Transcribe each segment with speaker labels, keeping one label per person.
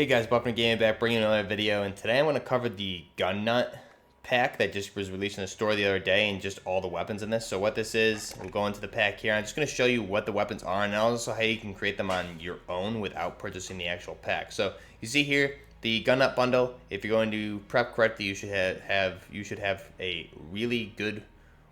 Speaker 1: Hey guys, Buffin Gaming back, bringing another video, and today I'm going to cover the gun nut pack that just was released in the store the other day and just all the weapons in this. So what this is, we'll go into the pack here. I'm just going to show you what the weapons are and also how you can create them on your own without purchasing the actual pack. So you see here the gun nut bundle. If you're going to prep correctly, you should have a really good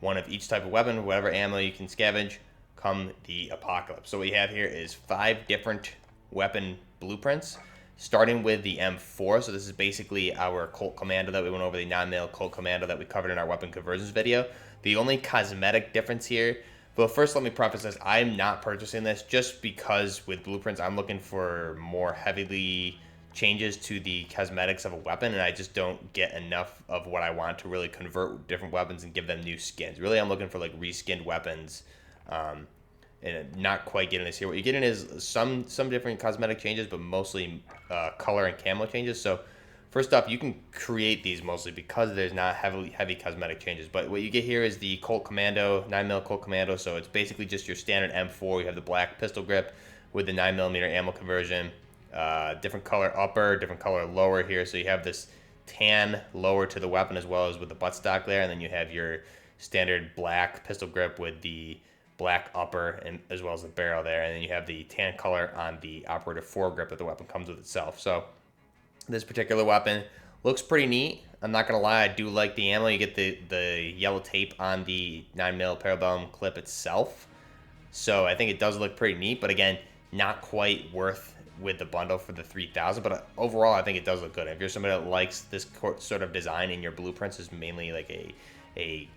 Speaker 1: one of each type of weapon, whatever ammo you can scavenge come the apocalypse. So what you have here is 5 different weapon blueprints, starting with the M4. So this is basically our Colt Commando that we went over, the 9mm Colt Commando that we covered in our weapon conversions video. The only cosmetic difference here, well, first let me preface this, I'm not purchasing this just because with blueprints I'm looking for more heavily changes to the cosmetics of a weapon, and I just don't get enough of what I want to really convert different weapons and give them new skins. Really, I'm looking for like reskinned weapons, and not quite getting this here. What you're getting is some different cosmetic changes, but mostly color and camo changes. So first off, you can create these mostly because there's not heavy cosmetic changes. But what you get here is the Colt Commando, 9mm Colt Commando. So it's basically just your standard M4. You have the black pistol grip with the 9mm ammo conversion. Different color upper, different color lower here. So you have this tan lower to the weapon as well as with the buttstock there. And then you have your standard black pistol grip with the black upper and as well as the barrel there, and then you have the tan color on the operative foregrip that the weapon comes with itself. So this particular weapon looks pretty neat. I'm not gonna lie, I do like the ammo. You get the yellow tape on the 9mm parabellum clip itself, so I think it does look pretty neat, but again, not quite worth with the bundle for the 3,000. But overall, I think it does look good. If you're somebody that likes this sort of design in your blueprints, is mainly like a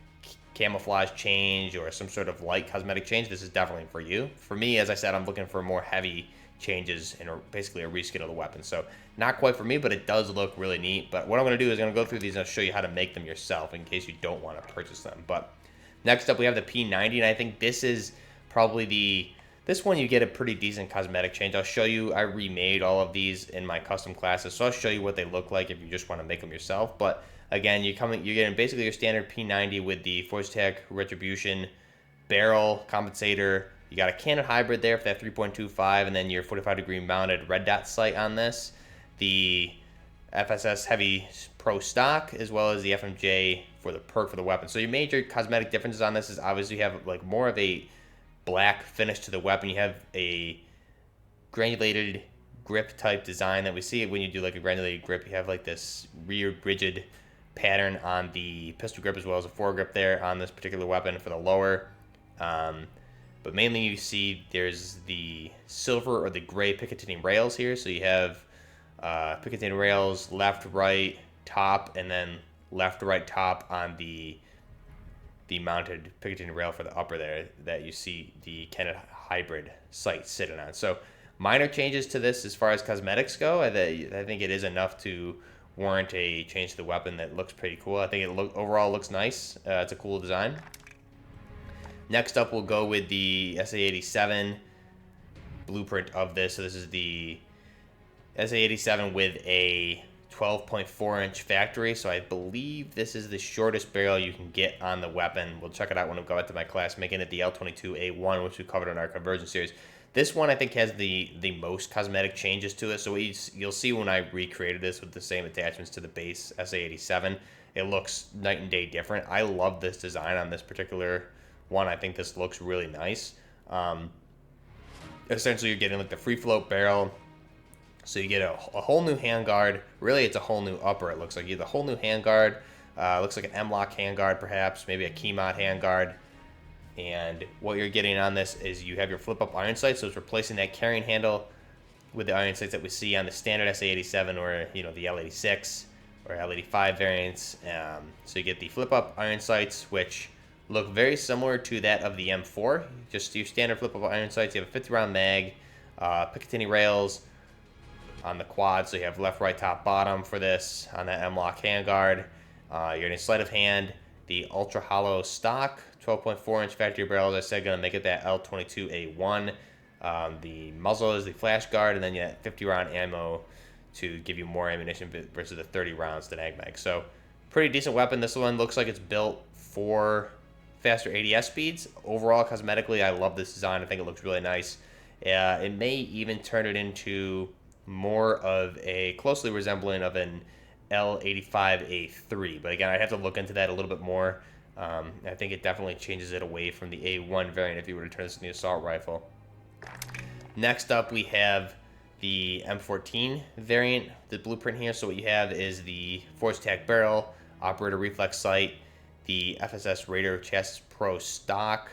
Speaker 1: camouflage change or some sort of light cosmetic change, this is definitely for you. For me, as I said, I'm looking for more heavy changes and basically a reskin of the weapon. So not quite for me, but it does look really neat. But what I'm going to do is I'm going to go through these and I'll show you how to make them yourself in case you don't want to purchase them. But next up, we have the P90, and I think this is probably this one you get a pretty decent cosmetic change. I'll show you, I remade all of these in my custom classes, so I'll show you what they look like if you just want to make them yourself. But again, you're getting basically your standard P90 with the Force Attack Retribution barrel compensator. You got a cannon hybrid there for that 3.25, and then your 45-degree mounted red dot sight on this. The FSS Heavy Pro stock, as well as the FMJ for the perk for the weapon. So your major cosmetic differences on this is obviously you have like more of a black finish to the weapon. You have a granulated grip type design that we see when you do like a granulated grip. You have like this rear rigid pattern on the pistol grip as well as a foregrip there on this particular weapon for the lower. But mainly you see there's the silver or the gray Picatinny rails here. So you have Picatinny rails left, right, top, and then left, right, top on the mounted Picatinny rail for the upper there that you see the cannon hybrid sight sitting on. So minor changes to this as far as cosmetics go. I think it is enough to warrant a change to the weapon that looks pretty cool. I think it overall looks nice. It's a cool design. Next up, we'll go with the SA-87 blueprint of this. So this is the SA-87 with a 12.4-inch factory. So I believe this is the shortest barrel you can get on the weapon. We'll check it out when we go into my class, making it the L22A1, which we covered in our conversion series. This one I think has the most cosmetic changes to it. So you'll see when I recreated this with the same attachments to the base SA-87, it looks night and day different. I love this design on this particular one. I think this looks really nice. Essentially, you're getting like the free float barrel. So you get a whole new handguard. Really, it's a whole new upper. It looks like you get a whole new handguard. Looks like an M-lock handguard, perhaps, maybe a key mod handguard. And what you're getting on this is you have your flip-up iron sights, so it's replacing that carrying handle with the iron sights that we see on the standard SA-87 or the L86 or L85 variants. So you get the flip-up iron sights, which look very similar to that of the M4. Just your standard flip-up iron sights. You have a 50-round mag, Picatinny rails on the quad, so you have left, right, top, bottom for this on that M-lock handguard. You're getting sleight of hand, the ultra hollow stock, 12.4-inch factory barrel, as I said, going to make it that L22A1. The muzzle is the flash guard, and then you have 50-round ammo to give you more ammunition versus the 30 rounds to mag. So pretty decent weapon. This one looks like it's built for faster ADS speeds. Overall, cosmetically, I love this design. I think it looks really nice. It may even turn it into more of a closely resembling of an L85A3. But again, I'd have to look into that a little bit more. I think it definitely changes it away from the A1 variant if you were to turn this into the assault rifle. Next up, we have the M14 variant, the blueprint here. So what you have is the forged attack barrel, operator reflex sight, the FSS Raider Chassis Pro stock,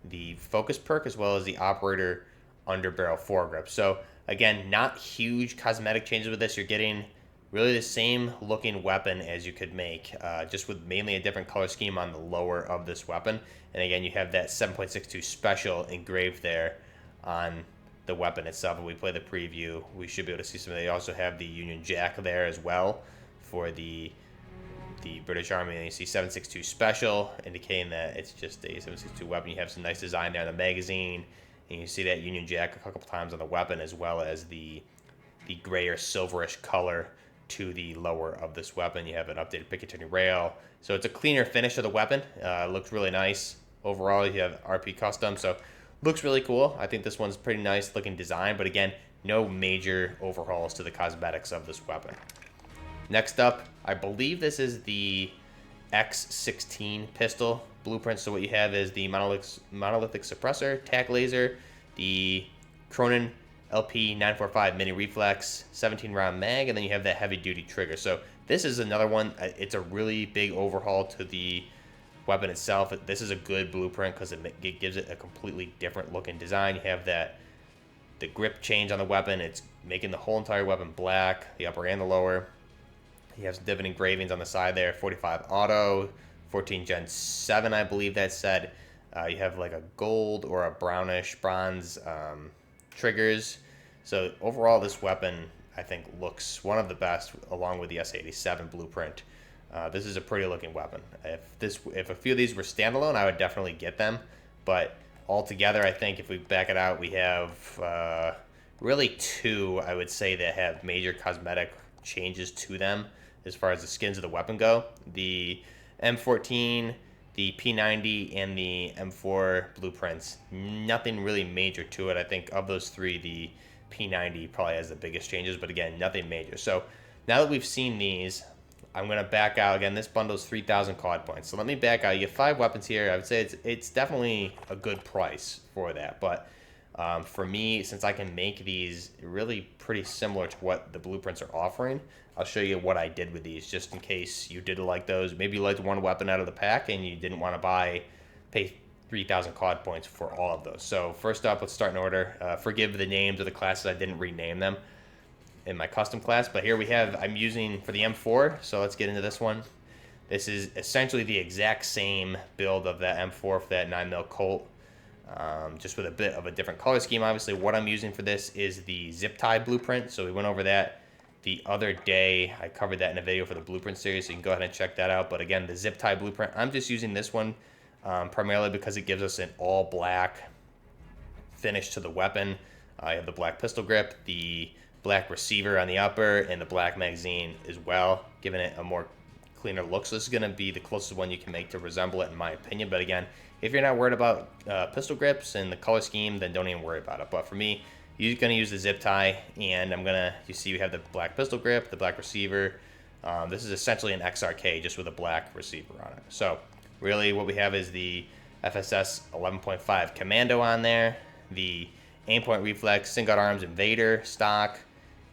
Speaker 1: the focus perk, as well as the operator underbarrel foregrip. So again, not huge cosmetic changes with this. You're getting really the same looking weapon as you could make, just with mainly a different color scheme on the lower of this weapon. And again, you have that 7.62 special engraved there on the weapon itself. When we play the preview, we should be able to see some of that. You also have the Union Jack there as well for the British Army, and you see 7.62 special, indicating that it's just a 7.62 weapon. You have some nice design there on the magazine, and you see that Union Jack a couple times on the weapon, as well as the grayer silverish color to the lower of this weapon. You have an updated Picatinny rail, so it's a cleaner finish of the weapon. Looks really nice overall. You have RP custom, so looks really cool. I think this one's pretty nice looking design, but again, no major overhauls to the cosmetics of this weapon. Next up, I believe this is the X16 pistol blueprint. So what you have is the monolithic suppressor, tac laser, the Cronin LP 945 mini reflex, 17 round mag, and then you have that heavy duty trigger. So this is another one. It's a really big overhaul to the weapon itself. This is a good blueprint because it gives it a completely different looking design. You have the grip change on the weapon. It's making the whole entire weapon black, the upper and the lower. You have some divot engravings on the side there, 45 auto, 14 Gen 7, I believe that said. You have like a gold or a brownish bronze triggers. So overall, this weapon, I think, looks one of the best, along with the S87 blueprint. This is a pretty looking weapon. If a few of these were standalone, I would definitely get them. But altogether, I think if we back it out, we have really two, I would say, that have major cosmetic changes to them as far as the skins of the weapon go. The M14, the P90, and the M4 blueprints, nothing really major to it. I think of those three, the P90 probably has the biggest changes, but again, nothing major. So now that we've seen these, I'm going to back out. Again, this bundle's 3,000 COD points. So let me back out. You get 5 weapons here. I would say it's definitely a good price for that. But for me, since I can make these really pretty similar to what the blueprints are offering, I'll show you what I did with these, just in case you did like those. Maybe you liked one weapon out of the pack and you didn't want to pay 3,000 COD points for all of those. So first up, let's start in order. Forgive the names of the classes. I didn't rename them in my custom class, but here we have, I'm using for the M4, so let's get into this one. This is essentially the exact same build of that M4 for that 9mm Colt, just with a bit of a different color scheme. Obviously, what I'm using for this is the zip tie blueprint, so we went over that the other day. I covered that in a video for the blueprint series, so you can go ahead and check that out. But again, the zip tie blueprint, I'm just using this one primarily because it gives us an all black finish to the weapon. I have the black pistol grip, the black receiver on the upper, and the black magazine as well, giving it a more cleaner look. So this is going to be the closest one you can make to resemble it, in my opinion. But again, if you're not worried about pistol grips and the color scheme, then don't even worry about it. But for me, you're going to use the zip tie, and you see we have the black pistol grip, the black receiver. This is essentially an XRK just with a black receiver on it. So really what we have is the FSS 11.5 Commando on there, the aim-point reflex, single arms invader stock,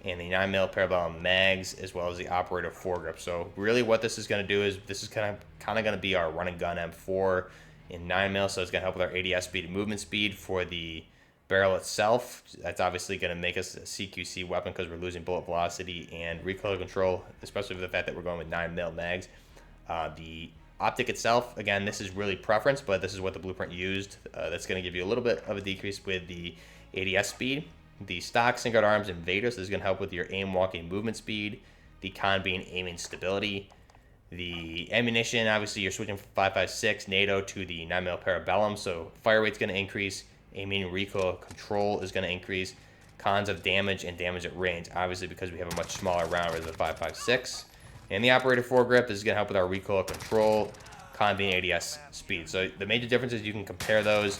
Speaker 1: and the 9mm parabellum mags, as well as the operator foregrip. So really what this is going to do is this is kind of going to be our run and gun M4 in 9mm, so it's going to help with our ADS speed and movement speed for the barrel itself. That's obviously going to make us a CQC weapon because we're losing bullet velocity and recoil control, especially with the fact that we're going with 9mm mags. The optic itself, again, this is really preference, but this is what the blueprint used. That's going to give you a little bit of a decrease with the ADS speed. The stock single arms invaders is going to help with your aim walking movement speed. The con being aiming stability. The ammunition, obviously you're switching from 5.56 NATO to the 9mm parabellum, so fire rate's going to increase. Aiming recoil control is going to increase. Cons of damage and damage at range, obviously because we have a much smaller round as a 5.56. And the operator foregrip is going to help with our recoil control, con being ADS speed. So the major difference is you can compare those.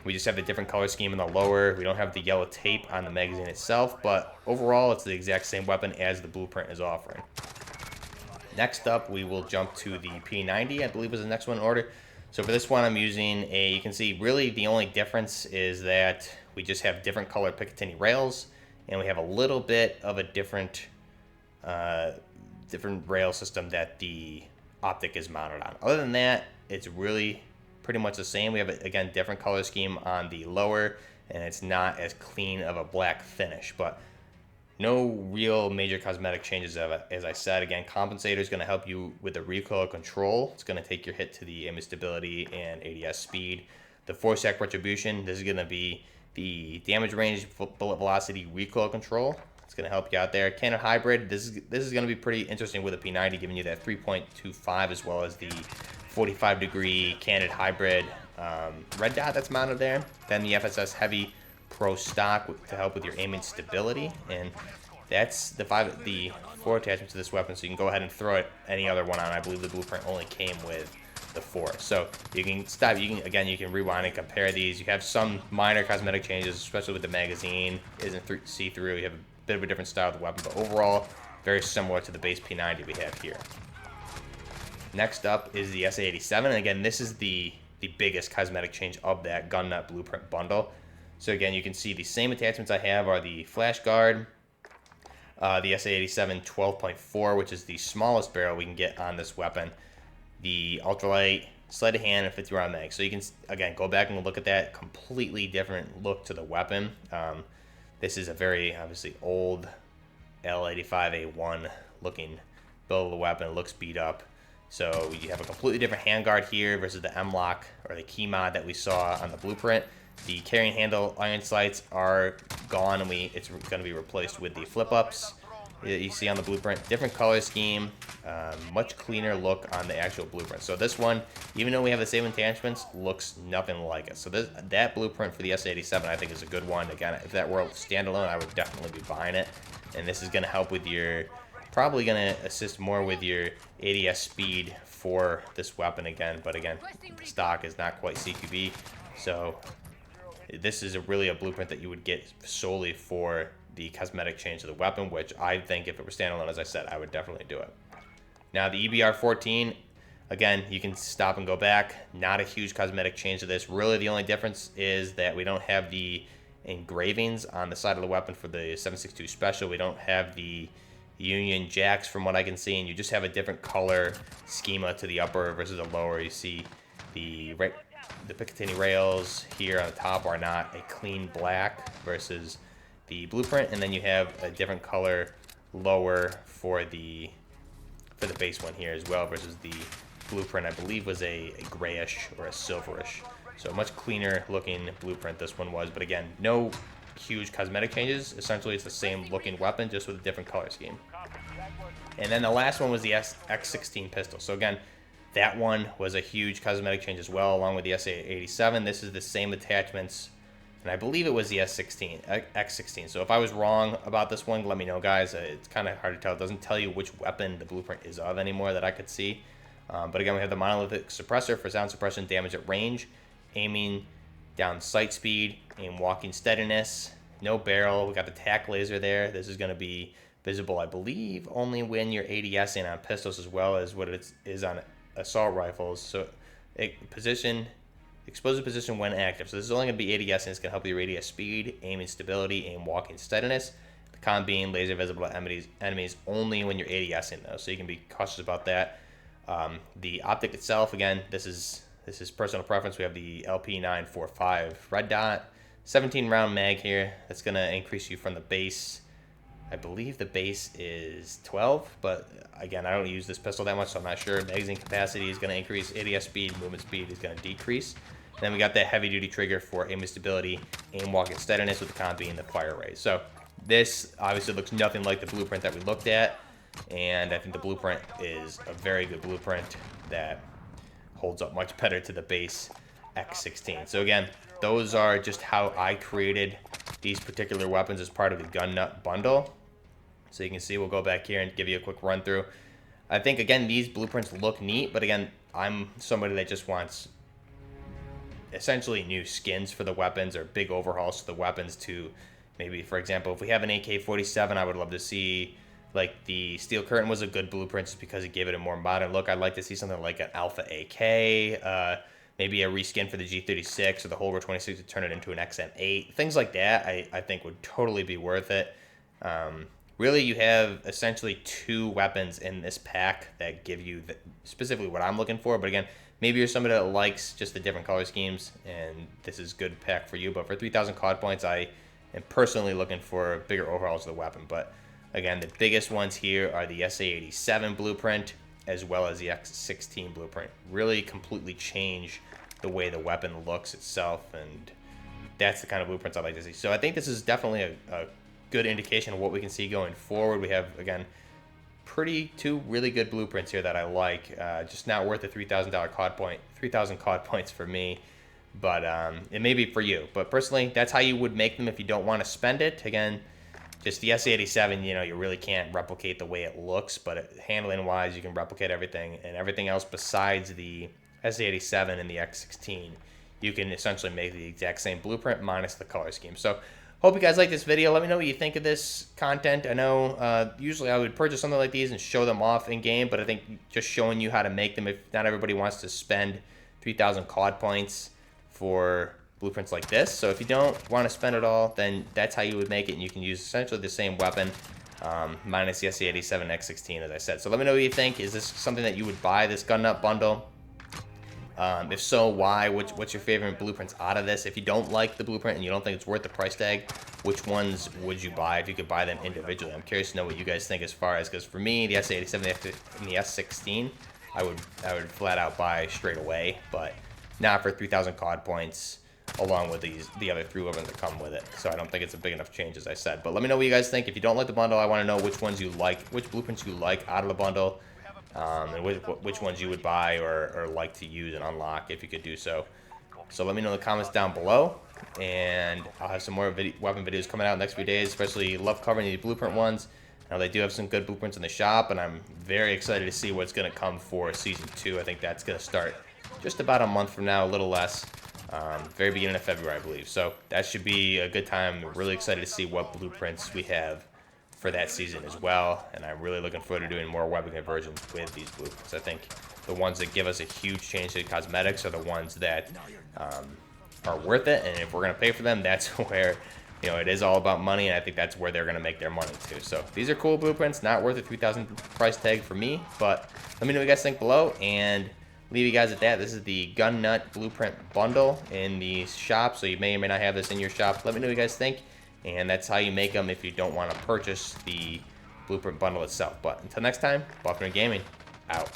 Speaker 1: We just have the different color scheme in the lower. We don't have the yellow tape on the magazine itself, but overall it's the exact same weapon as the blueprint is offering. Next up, we will jump to the P90, I believe was the next one in order. So for this one, I'm using you can see really the only difference is that we just have different color Picatinny rails, and we have a little bit of a different rail system that the optic is mounted on. Other than that, it's really pretty much the same. We have, again, different color scheme on the lower, and it's not as clean of a black finish, but no real major cosmetic changes of it. As I said, again, compensator is going to help you with the recoil control. It's going to take your hit to the aiming stability and ADS speed. The 4-sec retribution, this is going to be the damage range, bullet velocity, recoil control. It's going to help you out there. Cannon hybrid, this is going to be pretty interesting with the P90, giving you that 3.25 as well as the 45-degree candid hybrid red dot that's mounted there. Then the FSS heavy Pro stock to help with your aiming stability, and that's the 4 attachments to this weapon, so you can go ahead and throw it any other one on. I believe the blueprint only came with the 4, so you can rewind and compare these. You have some minor cosmetic changes, especially with the magazine isn't see-through. You have a bit of a different style of the weapon, but overall very similar to the base P90 we have here. Next up is the SA87, and again, this is the biggest cosmetic change of that gun nut blueprint bundle. So again, you can see the same attachments I have are the flash guard, the SA87 12.4, which is the smallest barrel we can get on this weapon, the ultralight sleight of hand, and 50 round mag. So you can, again, go back and look at that completely different look to the weapon. This is a very, obviously, old L85A1 looking build of the weapon. It looks beat up. So you have a completely different handguard here versus the M-lock or the key mod that we saw on the blueprint. The carrying handle iron sights are gone, and it's going to be replaced with the flip-ups that you see on the blueprint. Different color scheme, much cleaner look on the actual blueprint. So this one, even though we have the same attachments, looks nothing like it. So that blueprint for the S87 I think is a good one. Again, if that were standalone, I would definitely be buying it. And this is going to help with probably going to assist more with your ADS speed for this weapon again. But again, the stock is not quite CQB, so this is really a blueprint that you would get solely for the cosmetic change of the weapon, which I think if it were standalone, as I said, I would definitely do it. Now the EBR-14, again, you can stop and go back. Not a huge cosmetic change to this. Really the only difference is that we don't have the engravings on the side of the weapon for the 7.62 Special. We don't have the Union jacks from what I can see, and you just have a different color schema to the upper versus the lower. You see the Picatinny rails here on the top are not a clean black versus the blueprint, and then you have a different color lower for the base one here as well versus the blueprint. I believe was a grayish or a silverish, so a much cleaner looking blueprint this one was. But again, no huge cosmetic changes. Essentially, it's the same looking weapon, just with a different color scheme. And then the last one was the X16 pistol. So again, that one was a huge cosmetic change as well, along with the SA87. This is the same attachments, and I believe it was the X16. So if I was wrong about this one, let me know, guys. It's kind of hard to tell. It doesn't tell you which weapon the blueprint is of anymore that I could see. But again, we have the monolithic suppressor for sound suppression, damage at range, aiming down sight speed, and walking steadiness. No barrel. We got the tack laser there. This is going to be visible, I believe, only when you're ADSing on pistols as well as what it is on assault rifles. So explosive position when active. So this is only going to be ADS, and it's going to help your ADS speed, aiming stability, and walking steadiness. The con being laser visible to enemies only when you're ADSing though, so you can be cautious about that. The optic itself, again, this is personal preference. We have the LP945 red dot, 17 round mag here. That's going to increase you from the base. I believe the base is 12, but again, I don't use this pistol that much, so I'm not sure. Magazine capacity is going to increase. ADS speed, movement speed is going to decrease. And then we got that heavy-duty trigger for aiming stability, aim walking steadiness, with the con being the fire rate. So this obviously looks nothing like the blueprint that we looked at, and I think the blueprint is a very good blueprint that holds up much better to the base X16. So again, those are just how I created these particular weapons as part of the gun nut bundle. So you can see, we'll go back here and give you a quick run through. I think, again, these blueprints look neat, but again, I'm somebody that just wants essentially new skins for the weapons or big overhauls to the weapons to maybe, for example, if we have an AK-47, I would love to see, like, the Steel Curtain was a good blueprint just because it gave it a more modern look. I'd like to see something like an Alpha AK, maybe a reskin for the G36 or the Holger 26 to turn it into an XM8. Things like that I think would totally be worth it. Really, you have essentially 2 weapons in this pack that give you specifically what I'm looking for. But again, maybe you're somebody that likes just the different color schemes, and this is a good pack for you. But for 3,000 COD points, I am personally looking for bigger overhauls of the weapon. But again, the biggest ones here are the SA-87 blueprint as well as the X16 blueprint. Really completely change the way the weapon looks itself, and that's the kind of blueprints I like to see. So I think this is definitely a good indication of what we can see going forward. We have, again, 2 really good blueprints here that I like. Just not worth the 3,000 COD points for me, but it may be for you. But personally, that's how you would make them if you don't want to spend it. Again, just the SA-87, you really can't replicate the way it looks, but handling wise, you can replicate everything, and everything else besides the SA-87 and the X16, you can essentially make the exact same blueprint minus the color scheme. So hope you guys like this video. Let me know what you think of this content. I know usually I would purchase something like these and show them off in game, but I think just showing you how to make them, if not everybody wants to spend 3,000 COD points for blueprints like this. So if you don't want to spend it all, then that's how you would make it, and you can use essentially the same weapon minus the SA-87 X16, as I said. So let me know what you think. Is this something that you would buy, this gun nut bundle? If so, why? What's your favorite blueprints out of this? If you don't like the blueprint and you don't think it's worth the price tag, which ones would you buy if you could buy them individually? I'm curious to know what you guys think as far as, because for me, the SA-87 and the S16, I would flat out buy straight away, but not for 3,000 COD points, along with the other 3 weapons that come with it. So I don't think it's a big enough change, as I said. But let me know what you guys think. If you don't like the bundle, I want to know which ones you like, which blueprints you like out of the bundle. And which ones you would buy or like to use and unlock if you could do so. So let me know in the comments down below, and I'll have some more weapon videos coming out in the next few days. Especially love covering these blueprint ones. Now they do have some good blueprints in the shop, and I'm very excited to see what's going to come for Season 2. I think that's going to start just about a month from now, a little less. Very beginning of February, I believe. So that should be a good time. I'm really excited to see what blueprints we have for that season as well, and I'm really looking forward to doing more weapon conversions with these blueprints. I think the ones that give us a huge change to the cosmetics are the ones that are worth it, and if we're going to pay for them, that's where it is all about money, and I think that's where they're going to make their money too. So these are cool blueprints, not worth the 3,000 price tag for me, but let me know what you guys think below, and leave you guys at that. This is the Gun Nut Blueprint Bundle in the shop, so you may or may not have this in your shop. Let me know what you guys think. And that's how you make them if you don't want to purchase the blueprint bundle itself. But until next time, Buffner Gaming, out.